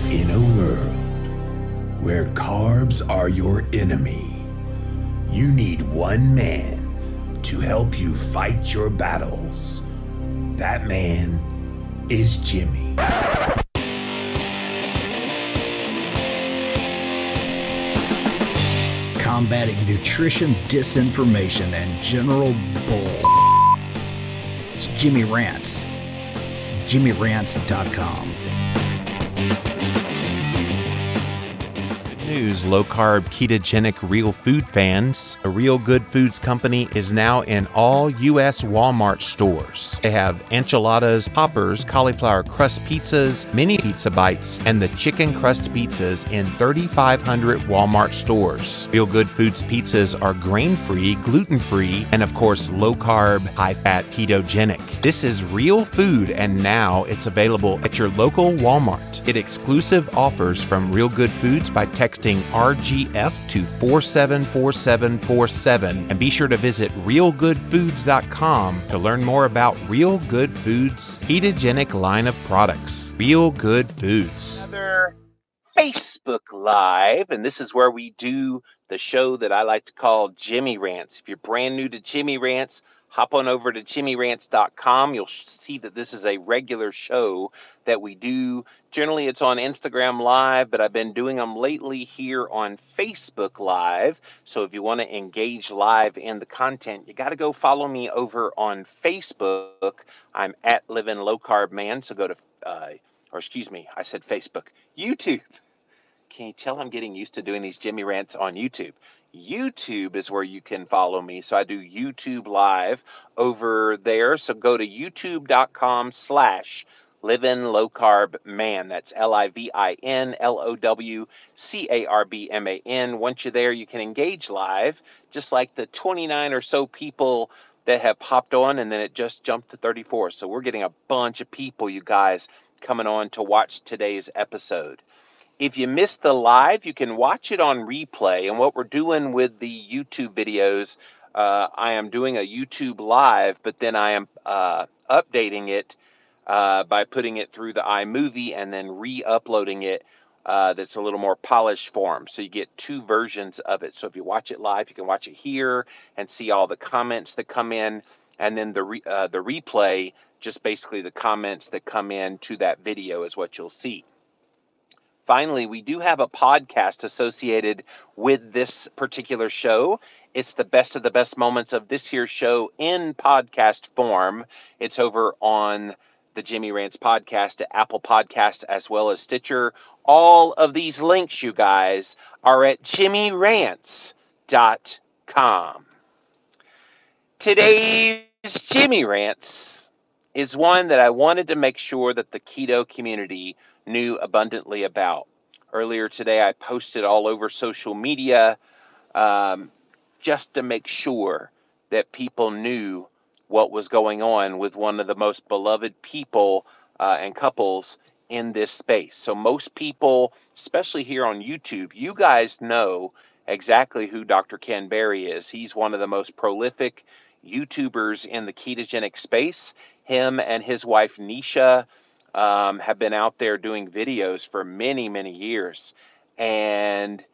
In a world where carbs are your enemy, you need one man to help you fight your battles. That man is Jimmy. Combating nutrition disinformation and general bull. It's Jimmy Rants. JimmyRants.com. News, low-carb, ketogenic real food fans. A Real Good Foods company is now in all U.S. Walmart stores. They have enchiladas, poppers, cauliflower crust pizzas, mini pizza bites, and the chicken crust pizzas in 3,500 Walmart stores. Real Good Foods pizzas are grain-free, gluten-free, and of course low-carb, high-fat, ketogenic. This is real food, and now it's available at your local Walmart. Get exclusive offers from Real Good Foods by texting RGF to 474747, and be sure to visit realgoodfoods.com to learn more about Real Good Foods' ketogenic line of products. Real Good Foods. Another Facebook Live, and this is where we do the show that I like to call Jimmy Rants. If you're brand new to Jimmy Rants, hop on over to jimmyrants.com. You'll see that this is a regular show that we do. Generally, it's on Instagram Live, but I've been doing them lately here on Facebook Live. So if you want to engage live in the content, you got to go follow me over on Facebook. I'm at Living Low Carb Man. So go to, I said Facebook, YouTube. Can you tell I'm getting used to doing these Jimmy Rants on YouTube? YouTube is where you can follow me. So I do YouTube Live over there. So go to youtube.com/Living Low Carb Man. That's LIVINLOWCARBMAN. Once you're there, you can engage live, just like the 29 or so people that have popped on, and then it just jumped to 34. So we're getting a bunch of people, you guys, coming on to watch today's episode. If you missed the live, you can watch it on replay. And what we're doing with the YouTube videos, I am doing a YouTube live, but then I am updating it by putting it through the iMovie and then re-uploading it. That's a little more polished form. So you get two versions of it. So if you watch it live, you can watch it here and see all the comments that come in. And then the replay, just basically the comments that come in to that video is what you'll see. Finally, we do have a podcast associated with this particular show. It's the best of the best moments of this year's show in podcast form. It's over on the Jimmy Rants podcast at Apple Podcasts as well as Stitcher. All of these links, you guys, are at jimmyrants.com. Today's Jimmy Rants is one that I wanted to make sure that the keto community knew abundantly about. Earlier today, I posted all over social media just to make sure that people knew what was going on with one of the most beloved people and couples in this space. So most people, especially here on YouTube, you guys know exactly who Dr. Ken Berry is. He's one of the most prolific YouTubers in the ketogenic space. Him and his wife, Neisha, have been out there doing videos for many, many years. And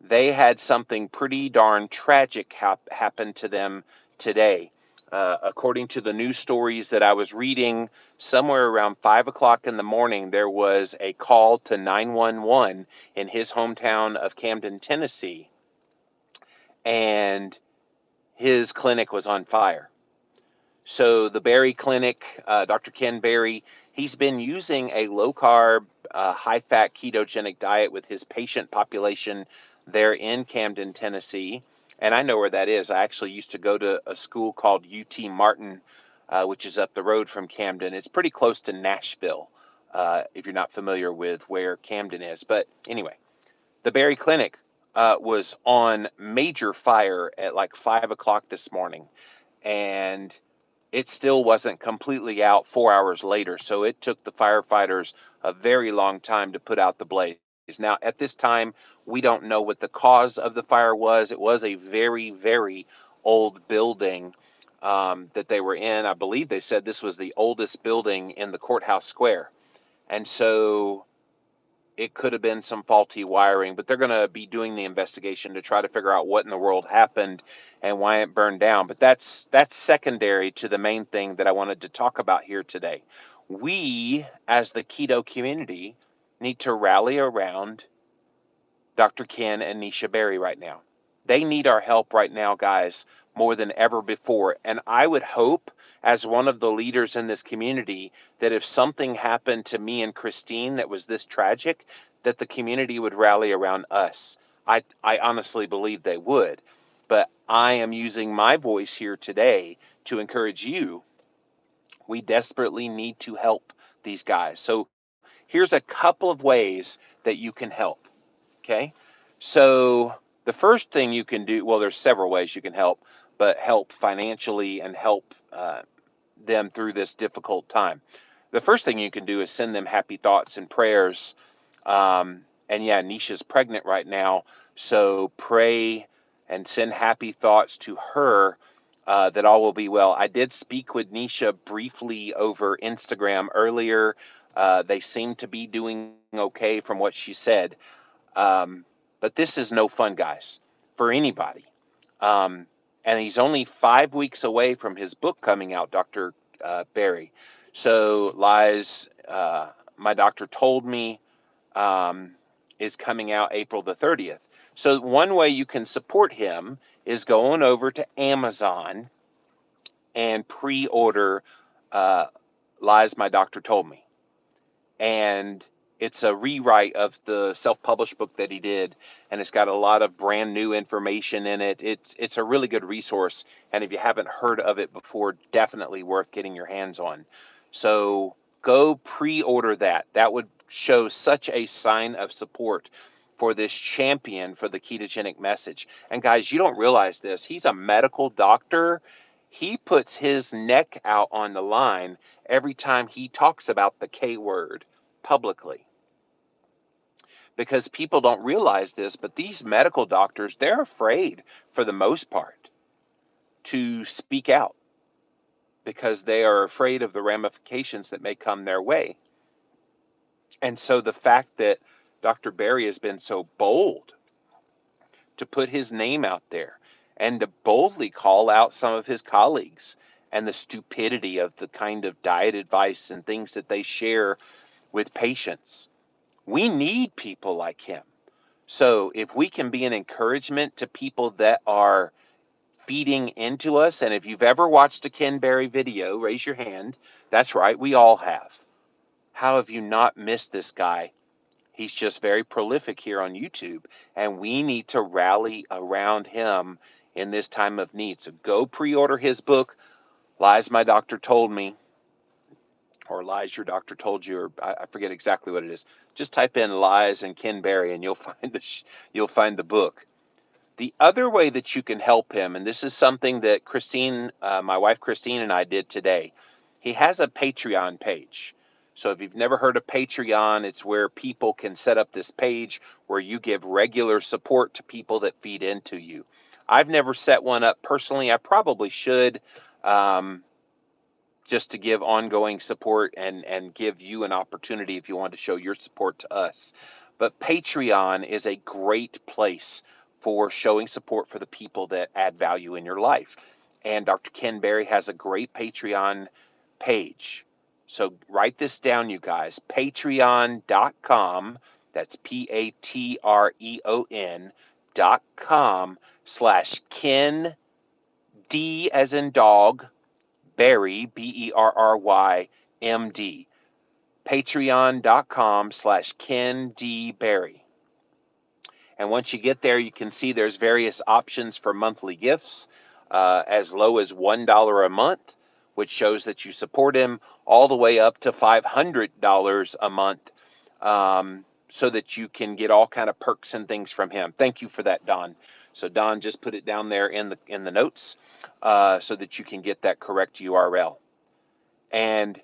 they had something pretty darn tragic happen to them today. According to the news stories that I was reading, somewhere around 5 o'clock in the morning, there was a call to 911 in his hometown of Camden, Tennessee. And his clinic was on fire. So the Berry Clinic, Dr. Ken Berry, he's been using a low-carb, high-fat ketogenic diet with his patient population there in Camden, Tennessee. And I know where that is. I actually used to go to a school called UT Martin, which is up the road from Camden. It's pretty close to Nashville, if you're not familiar with where Camden is. But anyway, the Berry Clinic was on major fire at like 5 o'clock this morning. And it still wasn't completely out 4 hours later. So it took the firefighters a very long time to put out the blaze. Now, at this time, we don't know what the cause of the fire was. It was a very, very old building that they were in. I believe they said this was the oldest building in the courthouse square. And so it could have been some faulty wiring, but they're going to be doing the investigation to try to figure out what in the world happened and why it burned down. But that's secondary to the main thing that I wanted to talk about here today. We, as the keto community, need to rally around Dr. Ken and Neisha Berry right now. They need our help right now, guys, more than ever before. And I would hope, as one of the leaders in this community, that if something happened to me and Christine that was this tragic, that the community would rally around us. I honestly believe they would. But I am using my voice here today to encourage you. We desperately need to help these guys. So here's a couple of ways that you can help. Okay. So the first thing you can do, well, there's several ways you can help, but help financially and help them through this difficult time. The first thing you can do is send them happy thoughts and prayers. And yeah, Neisha's pregnant right now. So pray and send happy thoughts to her that all will be well. I did speak with Neisha briefly over Instagram earlier. They seem to be doing okay from what she said. But this is no fun, guys, for anybody. And he's only 5 weeks away from his book coming out, Dr. Berry. So Lies, my doctor told me, is coming out April the 30th. So one way you can support him is going over to Amazon and pre-order Lies My Doctor Told Me. And it's a rewrite of the self-published book that he did, and it's got a lot of brand new information in it. It's a really good resource, and if you haven't heard of it before, definitely worth getting your hands on. So go pre-order that. That would show such a sign of support for this champion for the ketogenic message. And guys, you don't realize this. He's a medical doctor. He puts his neck out on the line every time he talks about the K word publicly. Because people don't realize this, but these medical doctors, they're afraid, for the most part, to speak out because they are afraid of the ramifications that may come their way. And so the fact that Dr. Berry has been so bold to put his name out there and to boldly call out some of his colleagues and the stupidity of the kind of diet advice and things that they share with patients. We need people like him. So if we can be an encouragement to people that are feeding into us, and if you've ever watched a Ken Berry video, raise your hand. That's right, we all have. How have you not missed this guy? He's just very prolific here on YouTube, and we need to rally around him in this time of need. So go pre-order his book, Lies My Doctor Told Me, or Lies Your Doctor Told You, or I forget exactly what it is. Just type in Lies and Ken Berry, and you'll find the book. The other way that you can help him, and this is something that Christine, my wife Christine, and I did today. He has a Patreon page. So if you've never heard of Patreon, it's where people can set up this page where you give regular support to people that feed into you. I've never set one up personally. I probably should, just to give ongoing support and give you an opportunity if you want to show your support to us. But Patreon is a great place for showing support for the people that add value in your life. And Dr. Ken Berry has a great Patreon page. So write this down, you guys. Patreon.com, that's patreon.com/Ken, D as in dog, Berry, Berry, MD. Patreon.com/Ken D. Berry. And once you get there, you can see there's various options for monthly gifts, as low as $1 a month, which shows that you support him, all the way up to $500 a month, so that you can get all kind of perks and things from him. Thank you for that, Don. So Don just put it down there in the notes, so that you can get that correct URL. And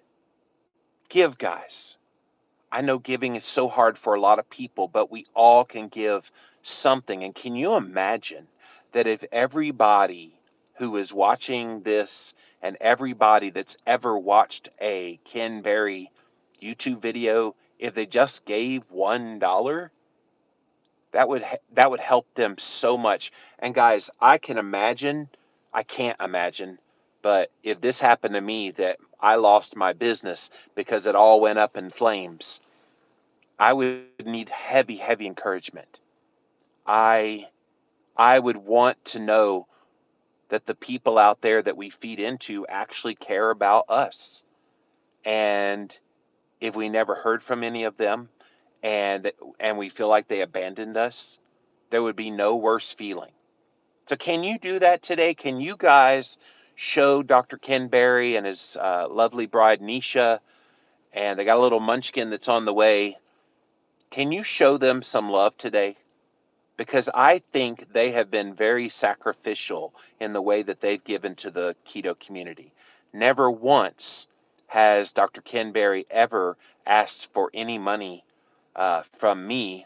give, guys. I know giving is so hard for a lot of people, but we all can give something. And can you imagine that if everybody who is watching this and everybody that's ever watched a Ken Berry YouTube video, if they just gave $1, that would help them so much. And guys, I can't imagine, but if this happened to me, that I lost my business because it all went up in flames, I would need heavy, heavy encouragement. I I would want to know that the people out there that we feed into actually care about us. And if we never heard from any of them, and we feel like they abandoned us, there would be no worse feeling. So can you do that today? Can you guys show Dr. Ken Berry and his lovely bride Neisha, and they got a little munchkin that's on the way? Can you show them some love today? Because I think they have been very sacrificial in the way that they've given to the keto community. Never once has Dr. Ken Berry ever asked for any money from me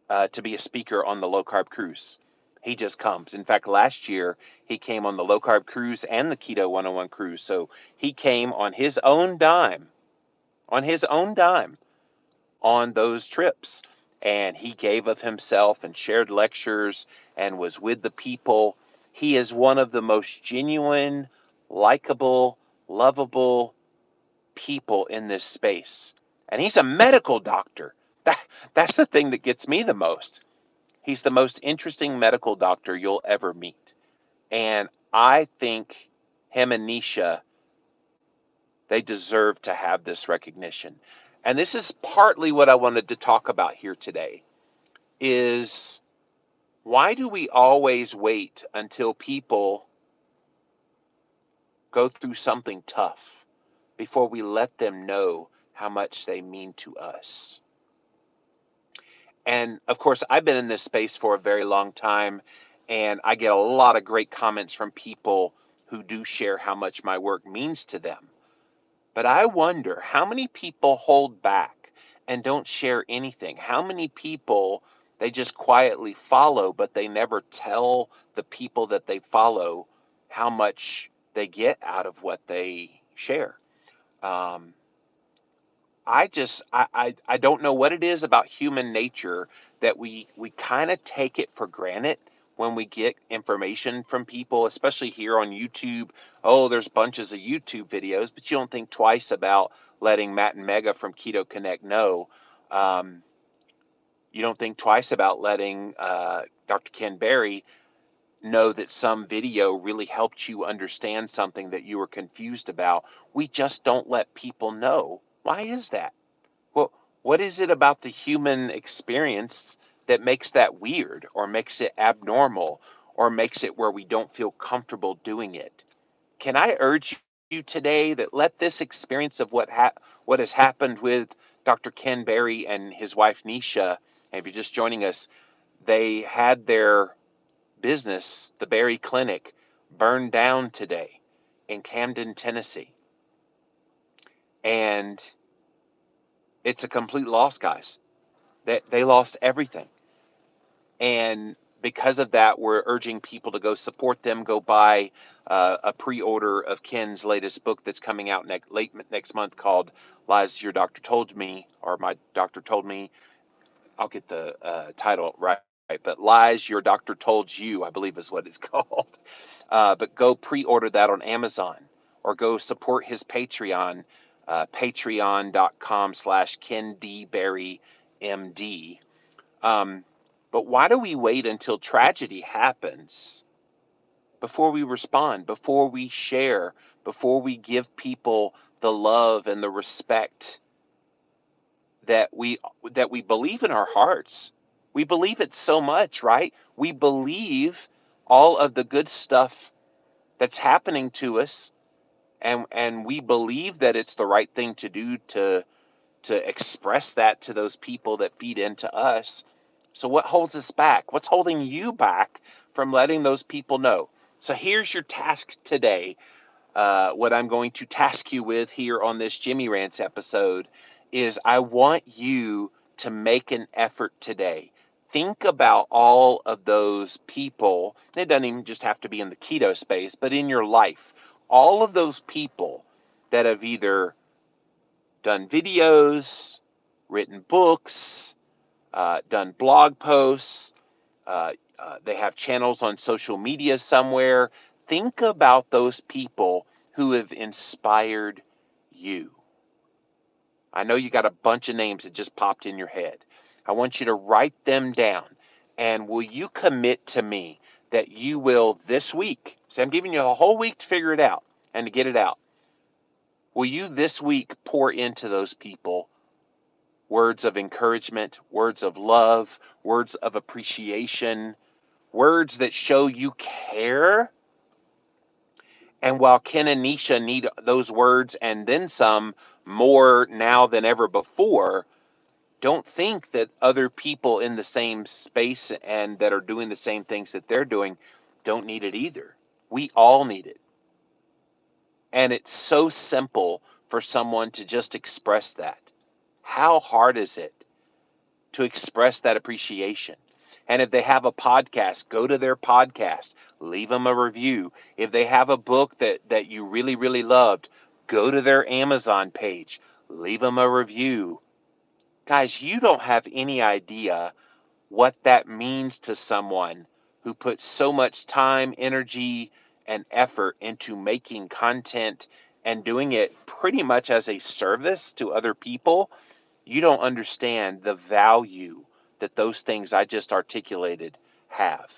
to be a speaker on the low carb cruise. He just comes. In fact, last year he came on the low carb cruise and the keto 101 cruise. So he came on his own dime on those trips. And he gave of himself and shared lectures and was with the people. He is one of the most genuine, likable, lovable people in this space. And he's a medical doctor. That's the thing that gets me the most. He's the most interesting medical doctor you'll ever meet. And I think him and Neisha, they deserve to have this recognition. And this is partly what I wanted to talk about here today is, why do we always wait until people go through something tough before we let them know how much they mean to us? And of course, I've been in this space for a very long time, and I get a lot of great comments from people who do share how much my work means to them. But I wonder how many people hold back and don't share anything. How many people they just quietly follow, but they never tell the people that they follow how much they get out of what they share. Um, I don't know what it is about human nature that we kind of take it for granted when we get information from people, especially here on YouTube. Oh, there's bunches of YouTube videos, but you don't think twice about letting Matt and Mega from Keto Connect know. Um, you don't think twice about letting Dr. Ken Berry know that some video really helped you understand something that you were confused about. We just don't let people know. Why is that? Well, what is it about the human experience that makes that weird or makes it abnormal or makes it where we don't feel comfortable doing it? Can I urge you today that let this experience of what has happened with Dr. Ken Berry and his wife Neisha, and if you're just joining us, they had their business, the Berry Clinic, burned down today in Camden, Tennessee. And it's a complete loss, guys. They lost everything. And because of that, we're urging people to go support them, go buy a pre-order of Ken's latest book that's coming out late next month called Lies Your Doctor Told Me, or My Doctor Told Me. I'll get the title right, but Lies Your Doctor Told You, I believe is what it's called. But go pre-order that on Amazon or go support his Patreon, patreon.com/KenDBerryMD. But why do we wait until tragedy happens before we respond, before we share, before we give people the love and the respect that we believe in our hearts? We believe it so much, right? We believe all of the good stuff that's happening to us, and we believe that it's the right thing to do to express that to those people that feed into us. So what holds us back? What's holding you back from letting those people know? So here's your task today. What I'm going to task you with here on this Jimmy Rants episode is, I want you to make an effort today. Think about all of those people. It doesn't even just have to be in the keto space, but in your life. All of those people that have either done videos, written books, done blog posts. They have channels on social media somewhere. Think about those people who have inspired you. I know you got a bunch of names that just popped in your head. I want you to write them down. And will you commit to me that you will this week? So I'm giving you a whole week to figure it out and to get it out. Will you this week pour into those people words of encouragement, words of love, words of appreciation, words that show you care? And while Ken and Neisha need those words and then some more now than ever before, don't think that other people in the same space and that are doing the same things that they're doing don't need it either. We all need it. And it's so simple for someone to just express that. How hard is it to express that appreciation? And if they have a podcast, go to their podcast, leave them a review. If they have a book that you really, really loved, go to their Amazon page, leave them a review. Guys, you don't have any idea what that means to someone who puts so much time, energy, and effort into making content and doing it pretty much as a service to other people. You don't understand the value that those things I just articulated have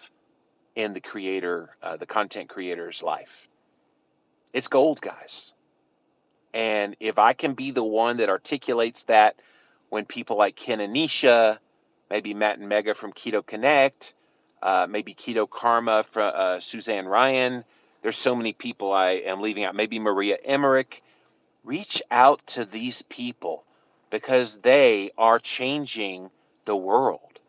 in the creator, the content creator's life. It's gold, guys. And if I can be the one that articulates that when people like Ken and Neisha, maybe Matt and Mega from Keto Connect, maybe Keto Karma from Suzanne Ryan, there's so many people I am leaving out, maybe Maria Emmerich. Reach out to these people because they are changing the world.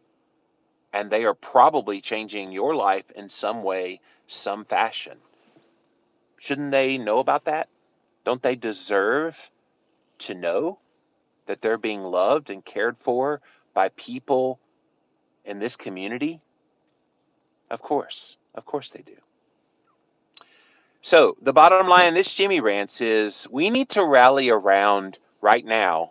And they are probably changing your life in some way, some fashion. Shouldn't they know about that? Don't they deserve to know that they're being loved and cared for by people in this community? Of course they do. So the bottom line, this Jimmy Rants, is we need to rally around right now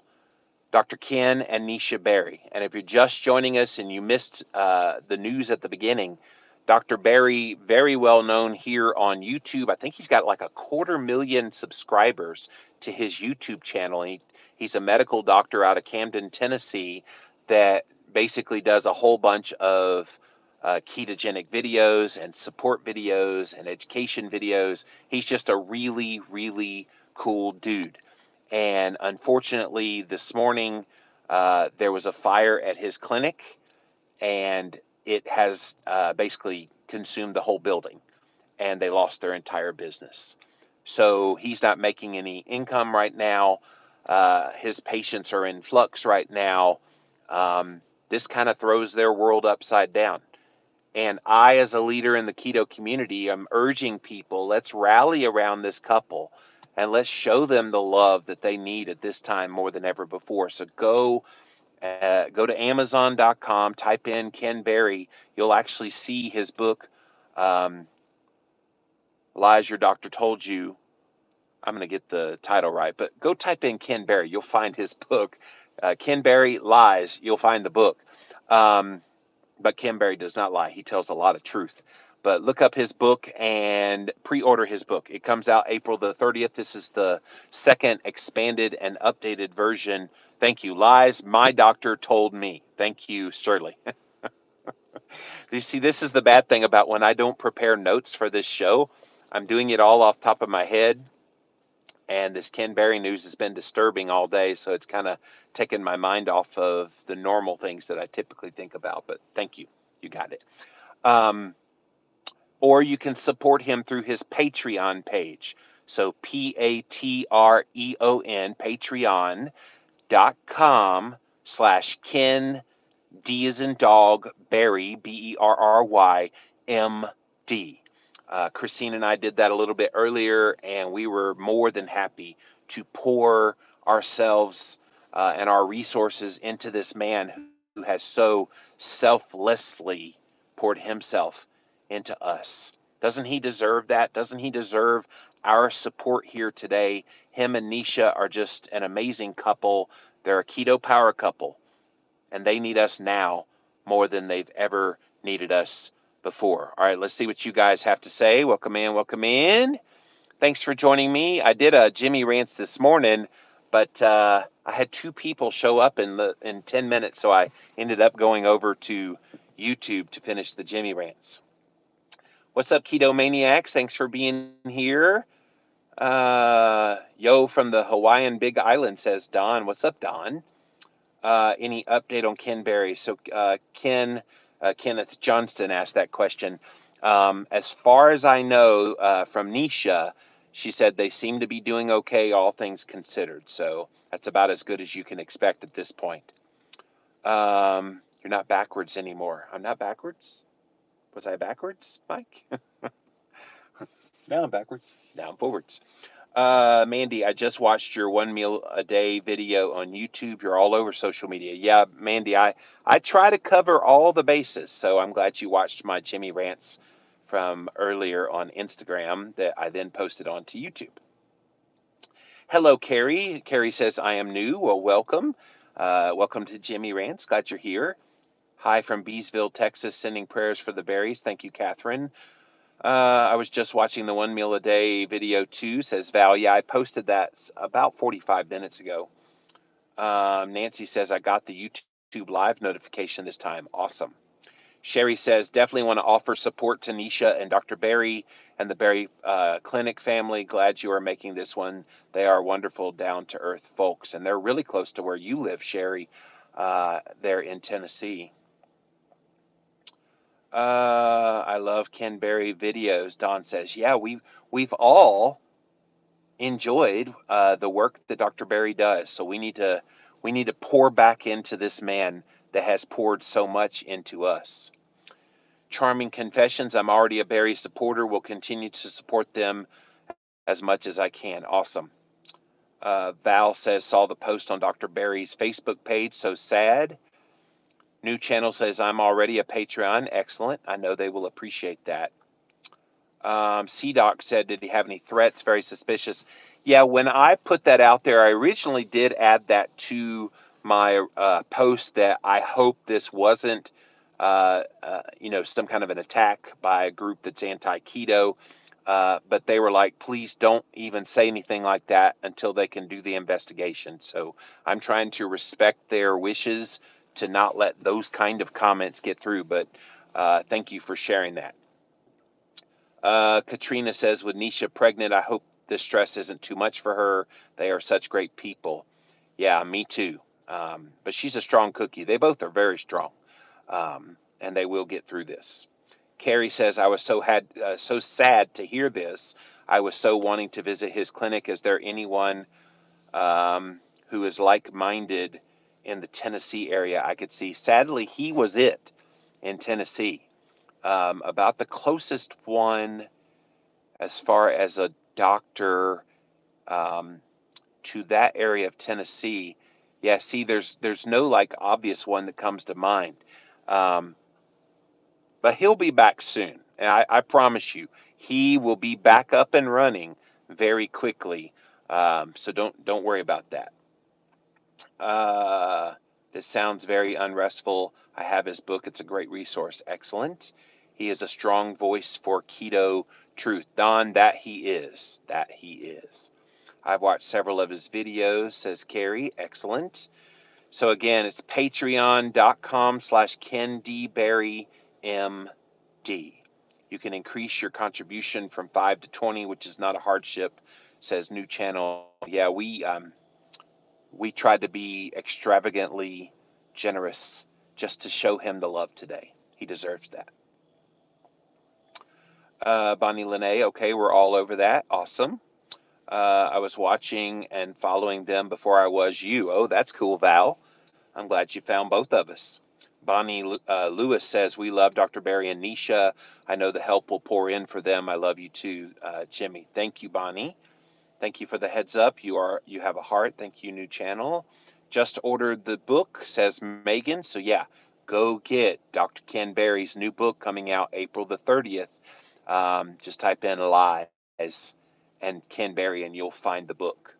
Dr. Ken and Neisha Berry. And if you're just joining us and you missed the news at the beginning, Dr. Berry, very well known here on YouTube. I think he's got like 250,000 subscribers to his YouTube channel. He's a medical doctor out of Camden, Tennessee, that basically does a whole bunch of ketogenic videos and support videos and education videos. He's just a really, really cool dude. And unfortunately, this morning, there was a fire at his clinic, and it has basically consumed the whole building, and they lost their entire business. So he's not making any income right now. His patients are in flux right now. This kind of throws their world upside down. And I, as a leader in the keto community, I'm urging people, let's rally around this couple and let's show them the love that they need at this time more than ever before. So go to Amazon.com, type in Ken Berry. You'll actually see his book, Lies Your Doctor Told You. I'm going to get the title right, but go type in Ken Berry. You'll find his book, Ken Berry Lies. You'll find the book. But Ken Berry does not lie. He tells a lot of truth. But look up his book and pre-order his book. It comes out April the 30th. This is the second expanded and updated version. Thank you. Lies My Doctor Told Me. Thank you, Shirley. You see, this is the bad thing about when I don't prepare notes for this show. I'm doing it all off top of my head. And this Ken Berry news has been disturbing all day, so it's kind of taken my mind off of the normal things that I typically think about. But thank you. You got it. Or you can support him through his Patreon page. So Patreon, patreon.com/Ken, D as in dog, Berry, Berry, MD. Christine and I did that a little bit earlier, and we were more than happy to pour ourselves and our resources into this man who has so selflessly poured himself into us. Doesn't he deserve that? Doesn't he deserve our support here today. Him and Neisha are just an amazing couple. They're a keto power couple, and they need us now more than they've ever needed us before. All right, let's see what you guys have to say. Welcome in, welcome in. Thanks for joining me. I did a Jimmy Rants this morning, but I had two people show up in 10 minutes, so I ended up going over to YouTube to finish the Jimmy Rants. What's up, Keto Maniacs? Thanks for being here. Yo from the Hawaiian Big Island, says Don. What's up, Don? Any update on Ken Berry? So Kenneth Johnston asked that question. As far as I know from Neisha, she said they seem to be doing okay, all things considered. So that's about as good as you can expect at this point. You're not backwards anymore. I'm not backwards? Was I backwards, Mike? Now I'm backwards. Now I'm forwards. Mandy, I just watched your 1 meal a day video on YouTube. You're all over social media. Yeah, Mandy, I try to cover all the bases. So I'm glad you watched my Jimmy Rants from earlier on Instagram that I then posted onto YouTube. Hello, Carrie. Carrie says, I am new. Well, welcome. Welcome to Jimmy Rants. Glad you're here. Hi from Beesville, Texas, sending prayers for the berries. Thank you, Catherine. I was just watching the 1 meal a day video too, says Val. Yeah, I posted that about 45 minutes ago. Nancy says, I got the YouTube live notification this time. Awesome. Sherry says, definitely want to offer support to Neisha and Dr. Berry and the Berry Clinic family. Glad you are making this one. They are wonderful, down-to-earth folks, and they're really close to where you live, Sherry. They're in Tennessee. I love Ken Berry videos. Don says, yeah, we've all enjoyed the work that Dr. Berry does. So we need to pour back into this man that has poured so much into us. Charming Confessions. I'm already a Berry supporter. Will continue to support them as much as I can. Awesome. Val says, saw the post on Dr. Berry's Facebook page. So sad. New Channel says, I'm already a Patreon. Excellent. I know they will appreciate that. C-Doc said, did he have any threats? Very suspicious. Yeah, when I put that out there, I originally did add that to my post that I hope this wasn't, some kind of an attack by a group that's anti-keto. But they were like, please don't even say anything like that until they can do the investigation. So I'm trying to respect their wishes to not let those kind of comments get through. But thank you for sharing that. Katrina says, with Neisha pregnant, I hope this stress isn't too much for her. They are such great people. Yeah, me too. But she's a strong cookie. They both are very strong. And they will get through this. Carrie says, I was so sad to hear this. I was so wanting to visit his clinic. Is there anyone who is like-minded in the Tennessee area I could see? Sadly, he was it in Tennessee. About the closest one as far as a doctor to that area of Tennessee. Yeah, see, there's no like obvious one that comes to mind. But he'll be back soon. And I promise you, he will be back up and running very quickly. So don't worry about that. This sounds very unrestful. I have his book. It's a great resource. Excellent. He is a strong voice for keto truth. Don, that he is. That he is. I've watched several of his videos, says Carrie. Excellent. So again, it's patreon.com/KenDBerryMD. You can increase your contribution from 5 to 20, which is not a hardship, says New Channel. Yeah, we tried to be extravagantly generous just to show him the love today. He deserves that. Bonnie Lene, okay, we're all over that. Awesome. I was watching and following them before I was you. Oh, that's cool, Val. I'm glad you found both of us. Bonnie Lewis says, we love Dr. Berry and Neisha. I know the help will pour in for them. I love you too, Jimmy. Thank you, Bonnie. Thank you for the heads up. You have a heart. Thank you, New Channel. Just ordered the book, says Megan. So yeah, go get Dr. Ken Berry's new book coming out April the 30th. Just type in lies and Ken Berry, and you'll find the book.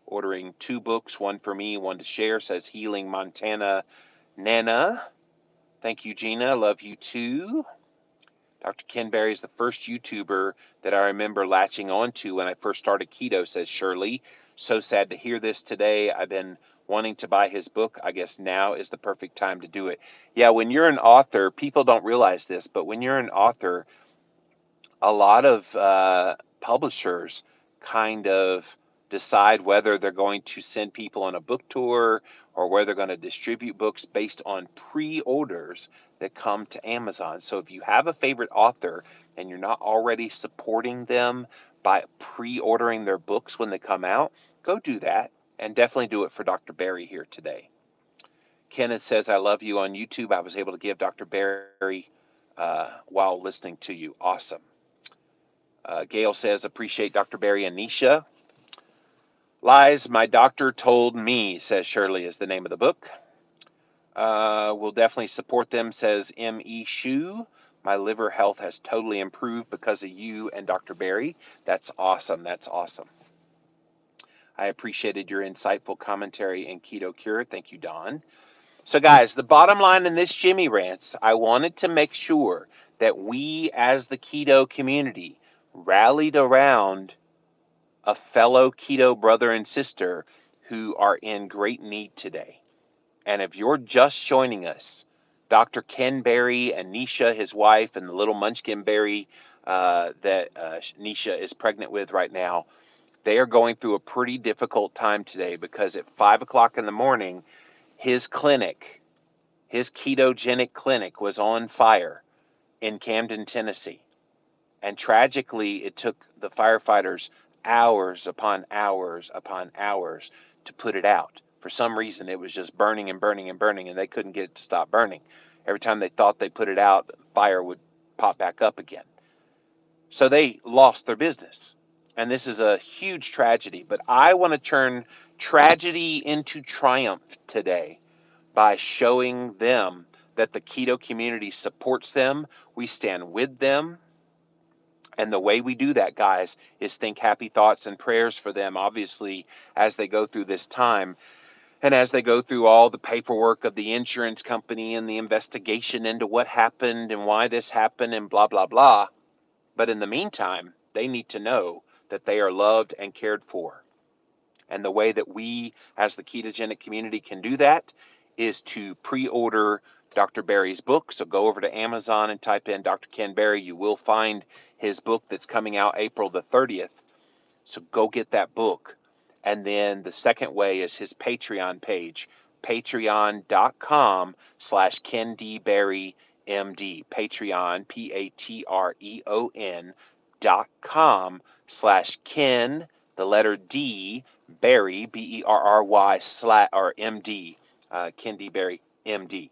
Ordering 2 books, one for me, one to share, says Healing Montana Nana. Thank you, Gina. Love you too. Dr. Ken Berry is the first YouTuber that I remember latching onto when I first started keto, says Shirley. So sad to hear this today. I've been wanting to buy his book. I guess now is the perfect time to do it. Yeah, when you're an author, people don't realize this, but when you're an author, a lot of publishers kind of decide whether they're going to send people on a book tour or where they're going to distribute books based on pre-orders that come to Amazon. So if you have a favorite author and you're not already supporting them by pre-ordering their books when they come out, go do that, and definitely do it for Dr. Berry here today. Kenneth says, I love you on YouTube. I was able to give Dr. Berry while listening to you. Awesome. Gail says, appreciate Dr. Berry and Neisha. Lies My Doctor Told Me, says Shirley, is the name of the book. We'll definitely support them, says M.E. Shu. My liver health has totally improved because of you and Dr. Berry. That's awesome. That's awesome. I appreciated your insightful commentary in Keto Cure. Thank you, Don. So, guys, the bottom line in this Jimmy Rants, I wanted to make sure that we, as the keto community, rallied around a fellow keto brother and sister who are in great need today. And if you're just joining us, Dr. Ken Berry and Neisha, his wife, and the little munchkin berry that Neisha is pregnant with right now, they are going through a pretty difficult time today because at 5 o'clock in the morning, his clinic, his ketogenic clinic, was on fire in Camden, Tennessee. And tragically, it took the firefighters hours upon hours upon hours to put it out. For some reason, it was just burning and burning and burning, and they couldn't get it to stop burning. Every time they thought they put it out, fire would pop back up again. So they lost their business. And this is a huge tragedy. But I want to turn tragedy into triumph today by showing them that the keto community supports them. We stand with them. And the way we do that, guys, is think happy thoughts and prayers for them, obviously, as they go through this time and as they go through all the paperwork of the insurance company and the investigation into what happened and why this happened and blah, blah, blah. But in the meantime, they need to know that they are loved and cared for. And the way that we, as the ketogenic community, can do that is to pre-order Dr. Berry's book. So go over to Amazon and type in Dr. Ken Berry. You will find his book that's coming out April the 30th. So go get that book. And then the second way is his Patreon page, patreon.com/KenDBerryMD. Patreon, patreon.com/Ken, the letter D, Berry, Berry, or MD, Ken D. Berry, MD.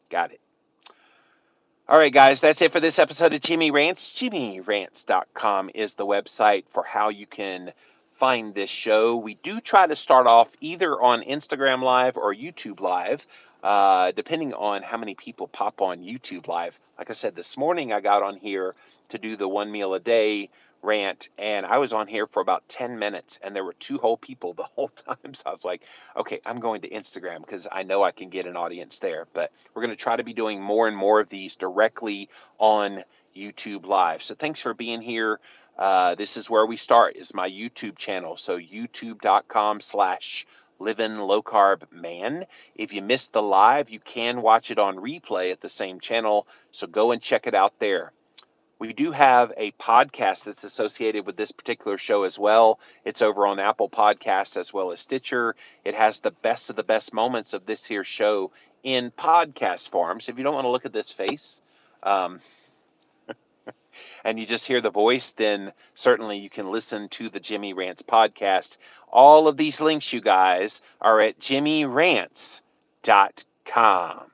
Got it. All right, guys, that's it for this episode of Jimmy Rants. JimmyRants.com is the website for how you can find this show. We do try to start off either on Instagram Live or YouTube Live, depending on how many people pop on YouTube Live. Like I said, this morning I got on here to do the 1 meal a day rant, and I was on here for about 10 minutes, and there were 2 whole people the whole time. So I was like, okay, I'm going to Instagram because I know I can get an audience there. But we're going to try to be doing more and more of these directly on YouTube Live. So thanks for being here. This is where we start, is my YouTube channel. So youtube.com/Living Low Carb Man. If you missed the live, you can watch it on replay at the same channel. So go and check it out there. We do have a podcast that's associated with this particular show as well. It's over on Apple Podcasts as well as Stitcher. It has the best of the best moments of this here show in podcast form. So if you don't want to look at this face and you just hear the voice, then certainly you can listen to the Jimmy Rants podcast. All of these links, you guys, are at jimmyrants.com.